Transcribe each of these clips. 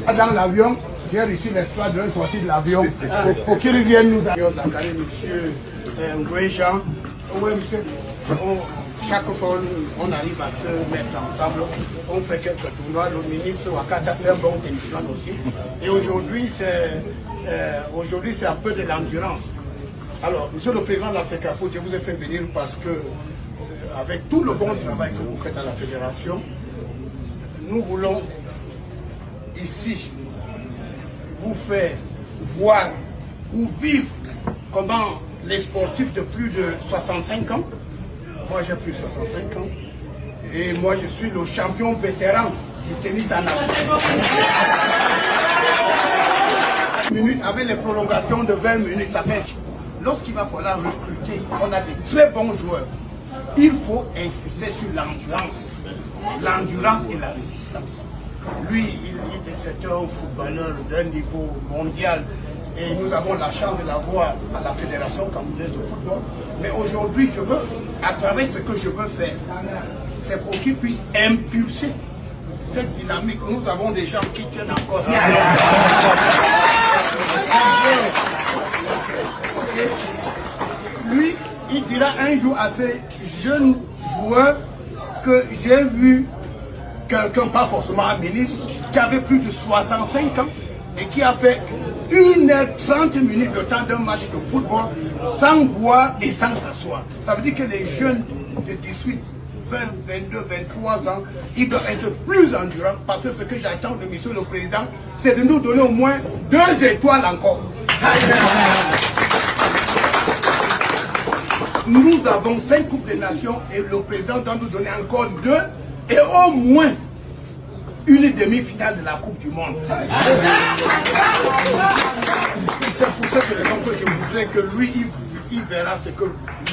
Dans l'avion, j'ai reçu l'espoir de sortir de l'avion pour qu'il vienne nous accueillir, monsieur Ngoué-Jean. Oui, monsieur. Chaque fois, on arrive à se mettre ensemble, on fait quelques tournois. Le ministre Wakata, c'est un bon tennisman aussi. Et aujourd'hui, c'est un peu de l'endurance. Alors, monsieur le président de la FECAFO, je vous ai fait venir parce que, avec tout le bon travail que vous faites à la fédération, nous voulons ici vous faire voir ou vivre comment les sportifs de plus de 65 ans, moi j'ai plus de 65 ans, et moi je suis le champion vétéran du tennis en Afrique. Minutes avec les prolongations de 20 minutes, ça fait. Lorsqu'il va falloir recruter, on a de très bons joueurs. Il faut insister sur l'endurance et la résistance. Lui, c'est un footballeur d'un niveau mondial et nous avons la chance de l'avoir à la Fédération camerounaise de football. Mais aujourd'hui, je veux, à travers ce que je veux faire, c'est pour qu'il puisse impulser cette dynamique. Nous avons des gens qui tiennent encore ça. Lui, il dira un jour à ces jeunes joueurs que j'ai vu quelqu'un, pas forcément un ministre, qui avait plus de 65 ans et qui a fait 1h30 le temps d'un match de football sans boire et sans s'asseoir. Ça veut dire que les jeunes de 18, 20, 22, 23 ans, ils doivent être plus endurants parce que ce que j'attends de monsieur le président, c'est de nous donner au moins 2 étoiles encore. Nous avons 5 Coupes des Nations et le président doit nous donner encore 2 et au moins une demi-finale de la Coupe du Monde. C'est pour ça que je voudrais que lui, il verra ce que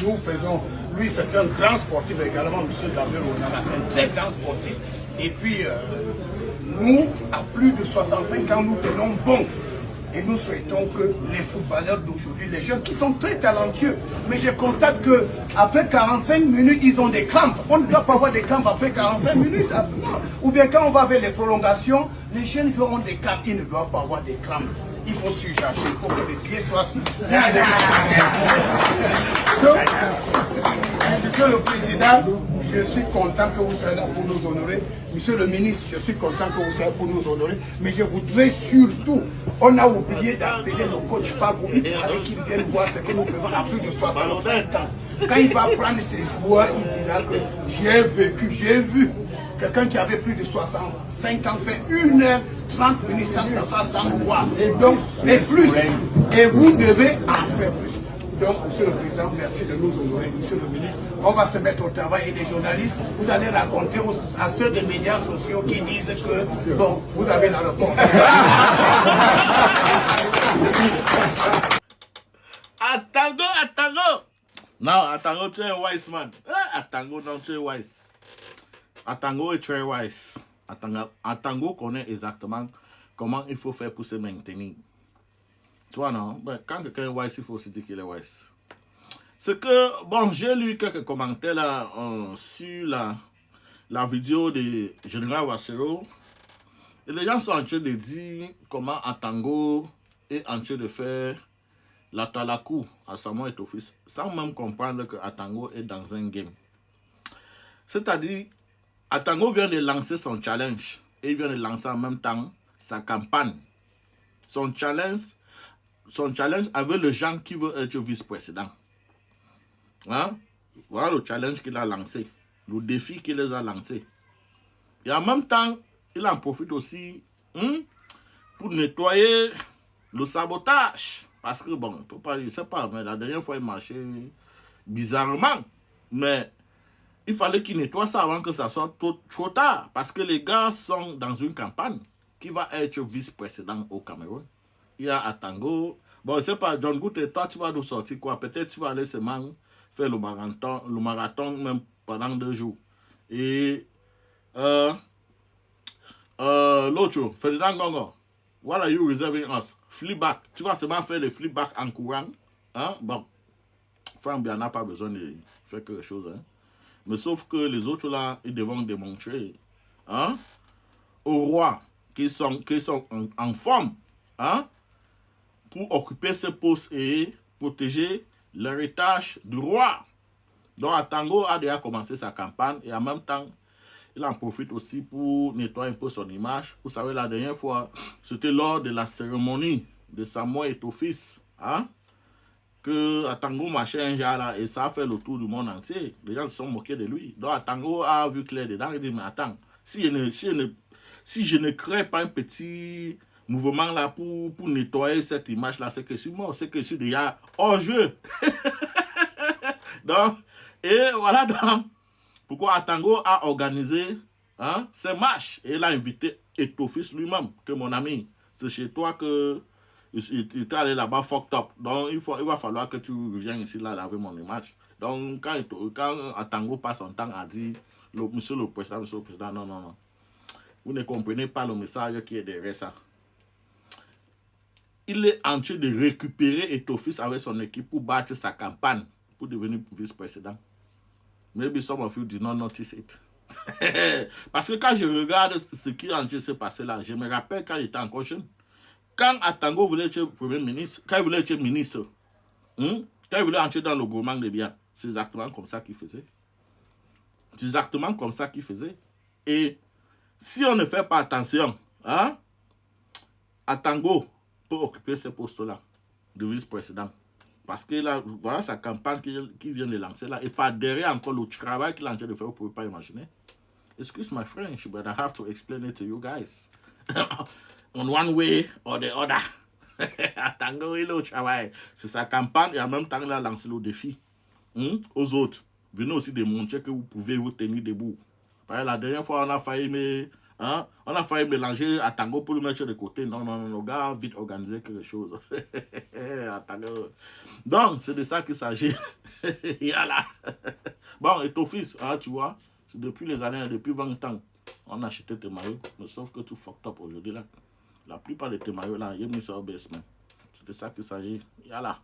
nous faisons. Lui, c'est un grand sportif également, M. Gabriel Onana, c'est un très grand sportif. Et puis, nous, à plus de 65 ans, nous tenons bon. Et nous souhaitons que les footballeurs d'aujourd'hui, les jeunes qui sont très talentueux, mais je constate qu'après 45 minutes, ils ont des crampes. On ne doit pas avoir des crampes après 45 minutes. Ou bien quand on va vers les prolongations, les jeunes joueurs ont des crampes. Ils ne doivent pas avoir des crampes. Il faut surcharger, il faut que les pieds soient... Donc, monsieur le président, je suis content que vous soyez là pour nous honorer. Monsieur le ministre, je suis content que vous soyez pour nous honorer. Mais je voudrais surtout, on a oublié d'appeler le coach Pabou. Il fallait qu'il vienne voir ce que nous faisons à plus de 65 ans. Quand il va prendre ses joueurs, il dira que j'ai vécu, j'ai vu quelqu'un qui avait plus de 65 ans fait 1h30 sans s'asseoir, sans boire. Donc, et plus. Et vous devez en faire plus. Donc, monsieur le président, merci de nous honorer. Monsieur le ministre, on va se mettre au travail et les journalistes, vous allez raconter à ceux des médias sociaux qui disent que, bon, vous avez la réponse. Atango! Non, Atango, tu es un wise man. Atango, non, tu es wise. Atango est très wise. Atango connaît exactement comment il faut faire pour se maintenir. Tu vois, non? Ben, quand quelqu'un est wise, il faut aussi dire qu'il est wise. C'est que, bon, j'ai lu quelques commentaires là, sur la vidéo de Général Wassero. Et les gens sont en train de dire comment Atango est en train de faire la talakou à Samuel Eto'o-Fils, sans même comprendre que Atango est dans un game. C'est-à-dire, Atango vient de lancer son challenge et il vient de lancer en même temps sa campagne. Son challenge avec les gens qui veulent être vice-président. Hein? Voilà le challenge qu'il a lancé, le défi qu'il les a lancé. Et en même temps, il en profite aussi pour nettoyer le sabotage. Parce que, bon, on peut pas, je ne sais pas, mais la dernière fois, il marchait bizarrement. Mais il fallait qu'il nettoie ça avant que ça soit trop tard. Parce que les gars sont dans une campagne qui va être vice-président au Cameroun. Il y a Atango. Bon, je ne sais pas, John Goutte, toi, tu vas nous sortir quoi? Peut-être tu vas aller seulement faire le marathon même pendant 2 jours. Et l'autre, Ferdinand Gongo, what are you reserving us? Flip back. Tu vas seulement faire les flip back en courant. Hein? Bon, Franck n'a pas besoin de faire quelque chose. Hein? Mais sauf que les autres là, ils devront démontrer. Hein? Au roi qui sont en forme, hein, pour occuper ce poste et protéger l'héritage du roi. Donc Atango a déjà commencé sa campagne et en même temps, il en profite aussi pour nettoyer un peu son image. Vous savez, la dernière fois, c'était lors de la cérémonie de Samuel Eto'o-Fils, hein, que Atango marchait un genre là et ça a fait le tour du monde entier. Les gens se sont moqués de lui. Donc Atango a vu clair dedans et dit, mais attends, si je ne crée pas un petit mouvement là pour nettoyer cette image là, c'est que je suis mort, c'est que je suis déjà hors jeu. Donc, et voilà donc pourquoi Atango a organisé, hein, ces matchs. Et il a invité Eto'o-Fils lui-même, que mon ami, c'est chez toi que il est allé là-bas fucked up. Donc il va falloir que tu reviennes ici là laver mon image. Donc quand Atango passe son temps à dire, monsieur le président, non. Vous ne comprenez pas le message qui est derrière ça. Il est en train de récupérer Eto'o-Fils avec son équipe pour battre sa campagne, pour devenir vice-président. Maybe some of you did not notice it. Parce que quand je regarde ce qui est en train de se passer là, je me rappelle quand il était encore jeune. Quand Atango voulait être premier ministre, quand il voulait être ministre, quand il voulait entrer dans le gouvernement de Biya, c'est exactement comme ça qu'il faisait. C'est exactement comme ça qu'il faisait. Et si on ne fait pas attention, hein, Atango peut occuper ce poste-là de vice-président. Parce que là, voilà sa campagne qui vient de lancer là. Et par derrière encore le travail qu'il est en train de faire, vous ne pouvez pas imaginer. Excuse my French, but I have to explain it to you guys. On one way or the other. Atango, il est au travail. C'est sa campagne et en même temps, il a lancé le défi aux autres. Venez aussi démontrer que vous pouvez vous tenir debout. Parce que la dernière fois, on a failli mélanger Atango pour le mettre de côté. Non, le gars a vite organisé quelque chose. Atango. Donc, c'est de ça qu'il s'agit. Yala. Bon, Eto'o-Fils, hein, tu vois, c'est depuis les années, depuis 20 ans, on a acheté tes maillots. Mais sauf que tout fucked up aujourd'hui là. La plupart de tes maillots là, ils ont mis ça au basement. C'est de ça qu'il s'agit. Yala.